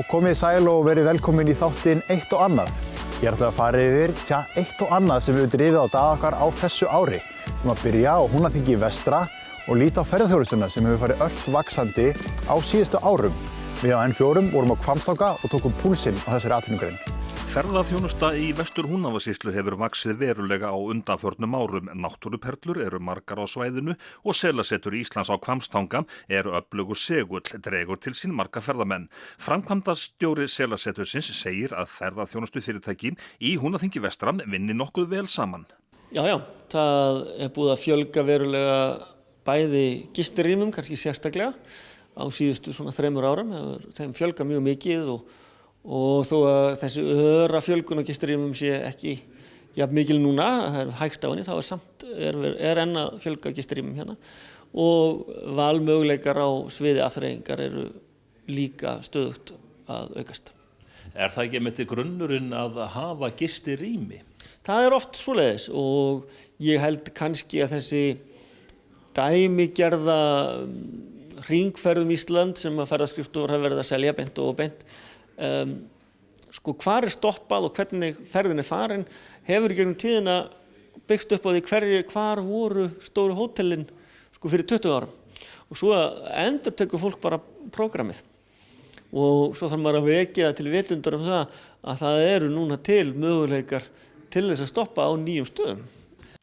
komið sæl og verið velkomin í þáttinn Eitt og annað. Ég ætla að fara yfir eitt og annað sem við drifið á dag okkar á þessu ári. Við að byrja á Húnaþingi vestra og líta á ferðaþjónustuna sem hefur farið ört vaxandi á síðustu árum. Við á N4 vorum á Hvammstanga og tókum púlsinn á þessari atvinnugrein. Ferðaþjónusta í Vestur Húnavatnssýslu hefur vaxið verulega á undanförnum árum. Náttúruperlur eru margar á svæðinu og Selasetur Íslands á Hvammstanga eru öflugur segull, dregur til sín marga ferðamenn. Framkvæmdastjóri Selasetursins segir að ferðaþjónustufyrirtæki í Húnaþingi vestra vinni nokkuð vel saman. Já, það búið að fjölga verulega bæði gistirýmum, kannski sérstaklega, á síðustu 3 árum. Þeim fjölga mjög mikið og þó að þessi öra fjölgun á gistirýmum sé ekki jafn mikil núna, það er hægst á henni, þá er enn að fjölga gistirýmum hérna og valmöguleikar á sviði afþreyingar eru líka stöðugt að aukast. Er það ekki einmitt grunnurinn að hafa gistirými? Það er oft svoleiðis og ég held kannski að þessi dæmigerða hringferðum Ísland sem að ferðaskrifstofur hafa verið að selja beint og beint hvar er stoppað og hvernig ferðin er farin hefur í gegnum tíðina byggst upp á því hvar voru stóru hótelin fyrir 20 árum og svo endurtekur fólk bara prógrammið og svo þarf maður að vekja til vitundar það að það eru núna til möguleikar til þess að stoppa á nýjum stöðum.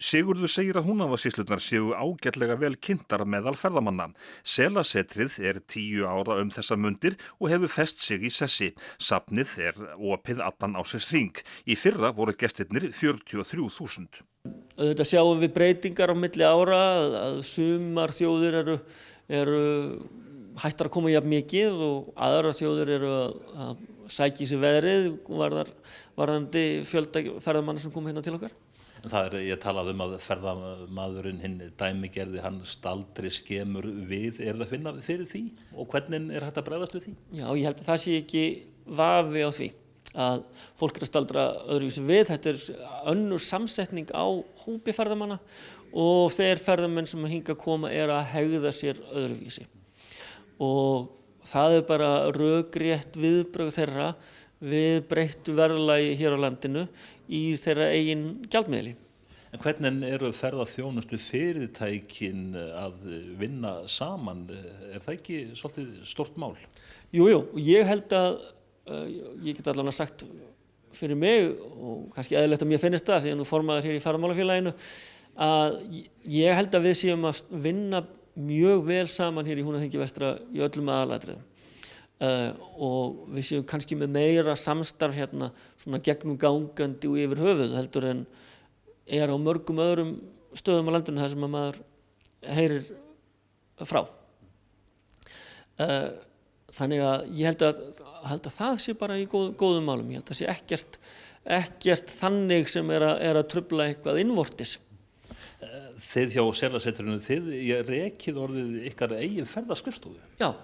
Sigurður segir að Húnavatnssýslurnar séu ágætlega vel kynntar meðal ferðamanna. Selasetrið er 10 ára þessar mundir og hefur fest sig í sessi. Safnið er opið allan ársins hring. Í fyrra voru gestirnir 43.000. Þetta sjáum við breytingar á milli ára að sumar þjóðir eru hættar að koma jafn mikið og aðrar þjóðir eru að sækja í sig veðrið varðandi fjölda ferðamanna sem kom hérna til okkar. Ég talaði að ferðamaðurinn hinn dæmigerði, hann staldri skemur við. Er það að finna fyrir því og hvernig er hægt að bregðast við því? Já, ég held að það sé ekki vafi á því að fólk er að staldra öðruvísi við. Þetta er önnur samsetning á hópi ferðamanna og þeir ferðamenn sem hingað koma er að hegða sér öðruvísi. Og það er bara rökrétt viðbrögð þeirra við breyttu verðlagi hér á landinu í þeirra eigin gjaldmiðli. En hvernig eru ferðaþjónustu fyrirtækin að vinna saman? Er það ekki svolítið stórt mál? Jú, ég held að, ég get allavega sagt fyrir mig og kannski eðlilegt að mér finnist það því að nú formaður hér í ferðamálafélaginu að ég held að við séum að vinna mjög vel saman hér í Húnaþingi vestra í öllum aðalatriðum. Og við séum kannski með meira samstarf hérna svona gegnum gangandi og yfir höfuð heldur en er á mörgum öðrum stöðum á landinu þar sem að maður heyrir frá. Þannig að ég held að það sé bara í góðum málum. Ég held að sé ekkert þannig sem er að trufla eitthvað innvortis. Þið hjá Selasetrinu, ég rekið orðið ykkar eigin ferðaskrifstofu. Já.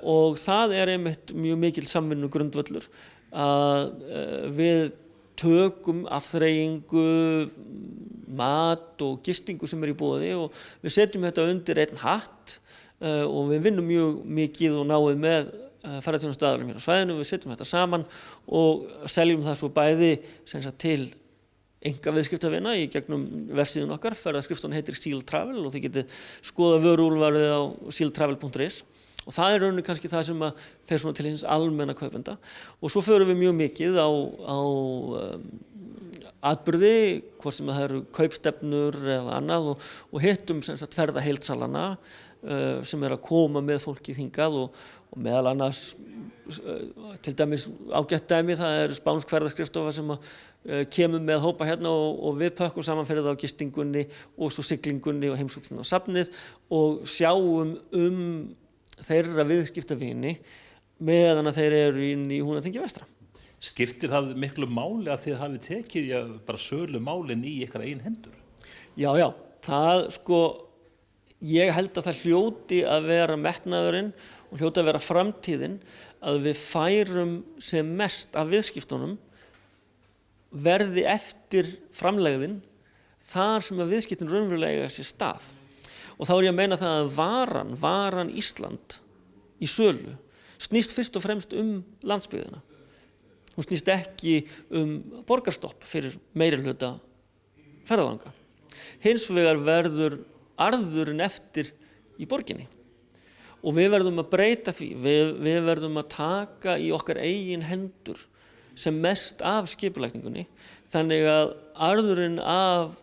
Og það er einmitt mjög mikil samvinnu grundvöllur að við tökum afþreyingu, mat og gistingu sem er í boði og við setjum þetta undir einn hatt og við vinnum mjög mikið og náum með ferðaþjónustuaðilum hér á svæðinu, við setjum þetta saman og seljum það svo bæði til einkaviðskiptavina í gegnum vefsíðun okkar. Ferðaskrifstofan heitir Seal Travel og þið getið skoða vöruúrvalið á sealtravel.is. Og það er rauninni kannski það sem að fer svona til hins almenna kaupenda. Og svo förum við mjög mikið á atburði, hvort sem það eru kaupstefnur eða annað og hittum ferðaheildsalana sem er að koma með fólki hingað og meðal annars til dæmis ágætt dæmi, það er spánsk ferðaskrifstofa sem kemur með hópa hérna og við pökkum saman fyrir það á gistingunni og svo siglingunni og heimsókninni á safnið og sjáum þeirra viðskiptavini meðan að þeir eru inn í Húnaþingi vestra. Skiptir það miklu máli að þið hafið tekið bara sölu málin í ykkar eigin hendur? Já, það ég held að það hljóti að vera metnaðurinn og hljóti að vera framtíðin að við færum sem mest af viðskiptunum verði eftir framlegðin þar sem að viðskiptin raunverulega eiga sér stað. Og þá er ég að meina það að varan Ísland í sölu snýst fyrst og fremst landsbyggðina. Hún snýst ekki borgarstopp fyrir meirihluta ferðalanga. Hins vegar verður arðurinn eftir í borginni. Og við verðum að breyta því, við verðum að taka í okkar eigin hendur sem mest af skipulagningunni, þannig að arðurinn af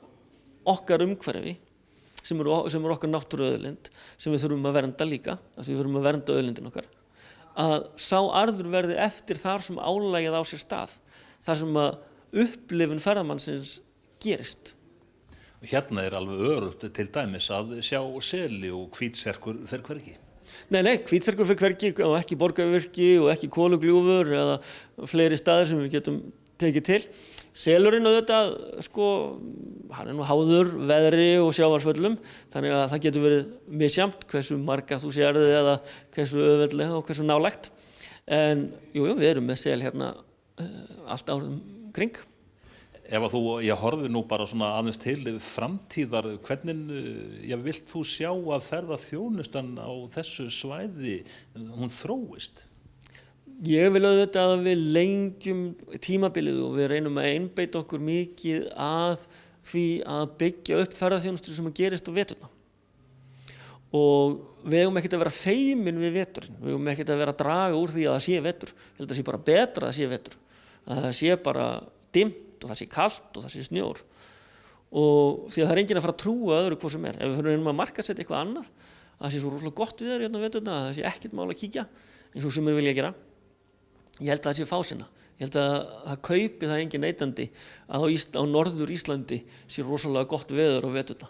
okkar umhverfi, sem er okkar náttúruauðlind, sem við þurfum að vernda líka, að við þurfum að vernda auðlindin okkar, að sá arður verði eftir þar sem álagið á sér stað, þar sem að upplifun ferðamannsins gerist. Hérna er alveg örugt til dæmis að sjá seli og hvítserkur fer hvergi. Nei, hvítserkur fer hvergi og ekki Borgarvirki og ekki Kolugljúfur eða fleiri staðir sem við getum tekið til. Selurinn auðvitað, hann er nú háður veðri og sjávarföllum, þannig að það getur verið misjafnt hversu marga þú sérði eða hversu auðveldlega og hversu nálægt. En við erum með sel hérna allt árið kring. Ef að ég horfi nú bara svona aðeins til framtíðar, hvernig vilt þú sjá að ferðaþjónustan á þessu svæði, hún þróist? Ég vil auðvitað að við lengjum tímabilið og við reynum að einbeita okkur mikið að því að byggja upp ferðaþjónustu sem að gerist á veturna. Og við eigum ekkert að vera feimin við veturinn, við eigum ekkert að vera að draga úr því að það sé vetur. Ég held að það sé bara betra að það sé vetur, að það sé bara dimmt og það sé kalt og það sé snjór. Og því að það er enginn að fara að trúa öðru hvað sem er. Ef við reynum að markaðsetja eitthvað annar, að það sé svo rosalega gott veður hérna á veturna, að það sé ekkert mál að kíkja, eins og sem við vilja gera. Ég held að það sé fásinna. Ég held að það kaupi það engin neytandi að á norður Íslandi sé rosalega gott veður á veturna.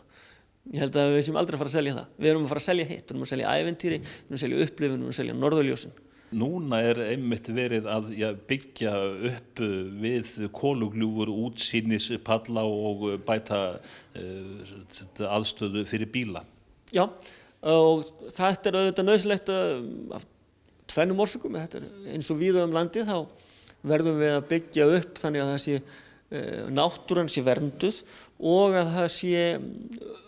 Ég held að við séum aldrei að fara að selja það. Við erum að fara að selja hitt, við erum að selja ævintýri, við erum að selja upplifun, við erum að selja norðurljósin. Núna er einmitt verið að byggja upp við Kolugljúfur útsýnispalla og bæta aðstöðu fyrir bíla. Já, og þetta er auðvitað nauðsynlegt af tvennum orsökum. Þetta er eins og víða landið, þá verðum við að byggja upp þannig að það sé náttúran sé vernduð og að það sé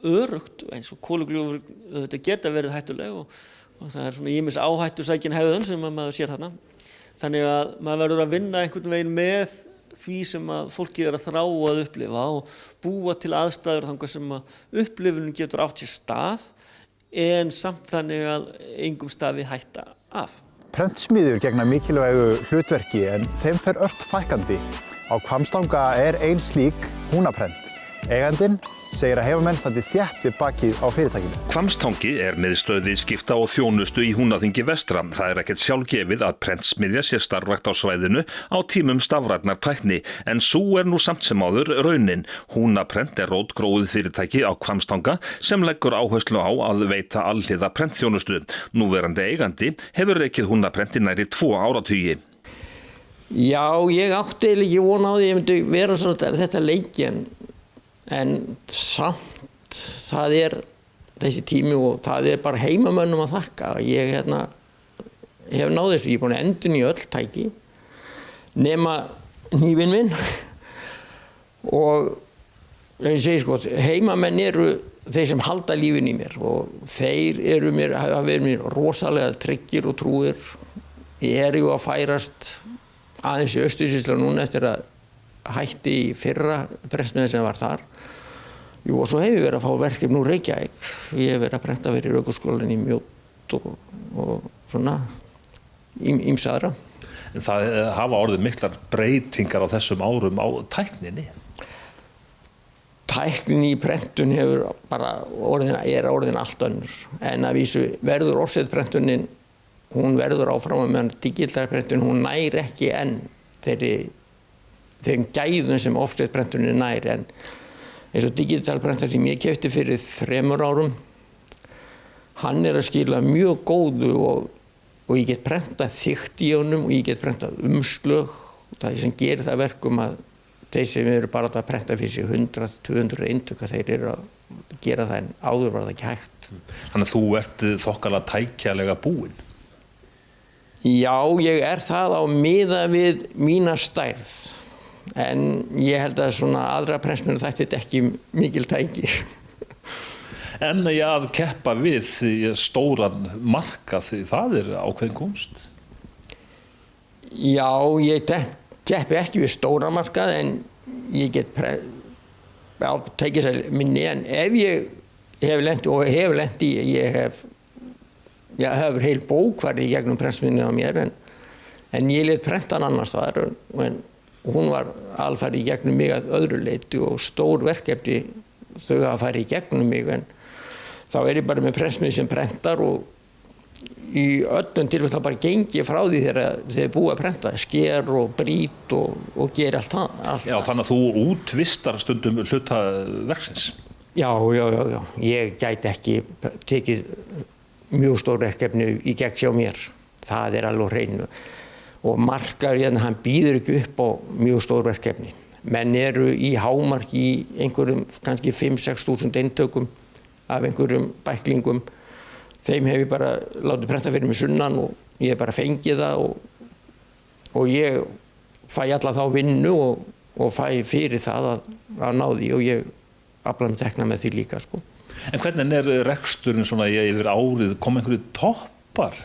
öruggt, eins og Kolugljúfur auðvitað geta verið hættuleg og það er svona ýmis áhættusækin hegðun sem maður sér þarna. Þannig að maður verður að vinna einhvern veginn með því sem að fólkið er að þrá að upplifa og búa til aðstæður þangað sem að upplifunin getur átt sér stað en samt þannig að engum stafi hætta af. Prentsmiðjur gegna mikilvægu hlutverki en þeim fer ört fækkandi. Á Hvammstanga er ein slík Húnaprent. Eigandinn segir að heimamenn standi þétt við bakið á fyrirtækinu. Hvammstangi er miðstöð skipta og þjónustu í Húnaþingi vestra. Það er ekkert sjálfgefið að prentsmiðja sé starfrækt á svæðinu á tímum stafrænnar tækni, en sú er nú samt sem áður raunin. Húnaprent er rótgróið fyrirtæki á Hvammstanga sem leggur áherslu á að veita alhliða prentþjónustu. Núverandi eigandi hefur rekið Húnaprent í nærri 2 áratugi. Já, ég átti ekki von á því ég myndi vera svona þetta lengi en samt það er þessi tími og það er bara heimamönnum að þakka. Ég hef náð þessu, ég er búin að endurnýja öll tæki nema hnífinn minn og ég segi heimamenn eru þeir sem halda lífin í mér og þeir hafa verið mér rosalega tryggir og trúir. Ég er að færast aðeins í Austur-Sýslu núna eftir að hætti í fyrra prentsmiðjan sem var þar. Og svo hef ég verið að fá verkefni úr Reykjavík. Ég hef verið að prenta fyrir Ökuskólann í Mjódd og svona ýmsa aðra. Það hafa orðið miklar breytingar á þessum árum á tækninni. Tæknin í prentun er orðin allt önnur. En að vísu verður offsetprentunin, hún verður áfram meðan digitalprentun, hún nær ekki enn þeim gæðum sem offsetprentunin nær. En eins og digitalprentur sem ég keypti fyrir 3 árum, hann er að skila mjög góðu og ég get prentað þykkt í honum og ég get prentað umslög. Það sem gerir það verkum að þeir sem eru bara að prenta fyrir sig 100-200 eintök, þeir eru að gera það en áður var það ekki hægt. Þannig að þú ert þokkalega tækjalega búinn? Já, ég er það á miða við mína stærð. En ég held að svona aðra prentsmiðjur þætti þetta ekki mikil tæki. En að keppa við stóran markað, það er ákveðin kunst? Já, ég keppi ekki við stóra markað en ég get tekið sér minni en ef ég hef lent og hef lent í, ég hefur heil bók farið í gegnum prentsmiðjunni á mér en ég lét prenta hann annars þar en hún var alfarið í gegnum mig að öðru leyti og stór verkefni þau hafa farið í gegnum mig en þá ég bara með prentsmiðju sem prentar og í öllum tilfellum bara gengi frá því þegar þið búið að prenta, sker og brít og gera allt það. Já, þannig að þú útvistar stundum hluta verksins. Já, ég gæti ekki tekið mjög stór verkefni í gegn hjá mér, það alveg hreinu. Og markaður hann býður ekki upp á mjög stór verkefni. Menn eru í hámark í einhverjum kannski 5-6 þúsund eintökum af einhverjum bæklingum. Þeim hef ég bara látið prenta fyrir mig sunnan og ég hef bara fengið það og ég fæ alla þá vinnu og fæ fyrir það að ná því og ég afla mig tekna með því líka sko. En hvernig reksturinn svona yfir árið, kom einhverju toppar?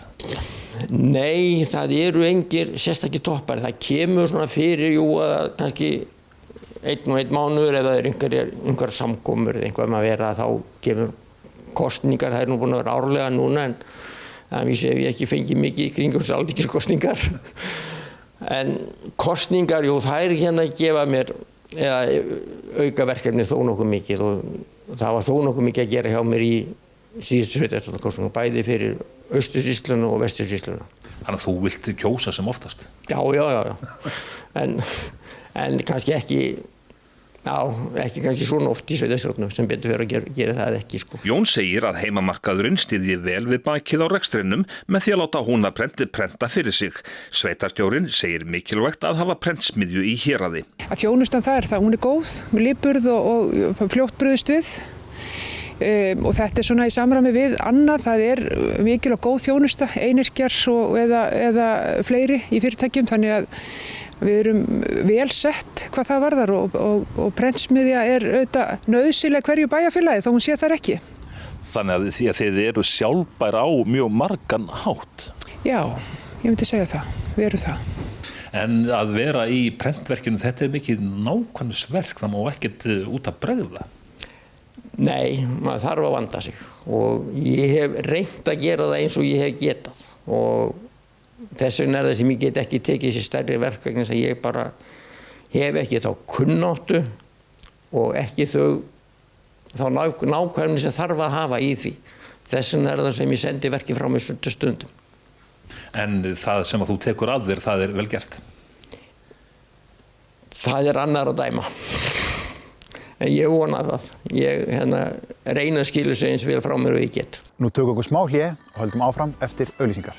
Nei, það eru engir sérstakir toppar, það kemur svona fyrir að kannski 1 mánuður ef það einhver samkomur eða einhver að vera þá kemur kostningar, það nú búin að vera árlega núna en það vísi ef ég ekki fengi mikið í kringum alþingiskostningar en kostningar, jú, það hérna að gefa mér auka verkefni þó nokkuð mikið og það var þó nokkuð mikið að gera hjá mér í síðustu sveitarstjórnarkosningum, bæði fyrir Austursýsluna og Vestursýsluna. Þannig að þú vilt kjósa sem oftast? Já. En kannski ekki kannski svona oft í sveitarstjórnum sem betur fyrir að gera það ekki sko. Jón segir að heimamarkaðurinn styðji vel við bakið á rekstrinum með því að láta Húnaprent prenta fyrir sig. Sveitarstjórinn segir mikilvægt að hafa prentsmiðju í héraði. Að þjónustan það, hún góð, með lífburð og fljótt brugðist við. Og þetta svona í samræmi við annað, það mikil og góð þjónusta, einyrkjar eða fleiri í fyrirtækjum, þannig að við erum vel sett hvað það varðar og prentsmiðja auðvitað nauðsynleg hverju bæjarfélagi þó hún sé þar ekki. Þannig að þið eru sjálfbær á mjög margan hátt? Já, ég myndi segja það, við erum það. En að vera í prentverkinu, þetta mikið nákvæmnisverk, það má ekkert út að bregða? Nei, maður þarf að vanda sig og ég hef reynt að gera það eins og ég hef getað og þess vegna það sem ég get ekki tekið sér stærri verk vegna þess að ég bara hef ekki þá kunnáttu og ekki þá nákvæmni sem þarf að hafa í því. Þess vegna það sem ég sendi verki frá mig stundum. En það sem að þú tekur að þér, það vel gert? Það annar að dæma. En ég vona það. Ég reyna að skilja sig eins vel frá mér og ég get. Nú tökum við smá hlé og höldum áfram eftir auglýsingar.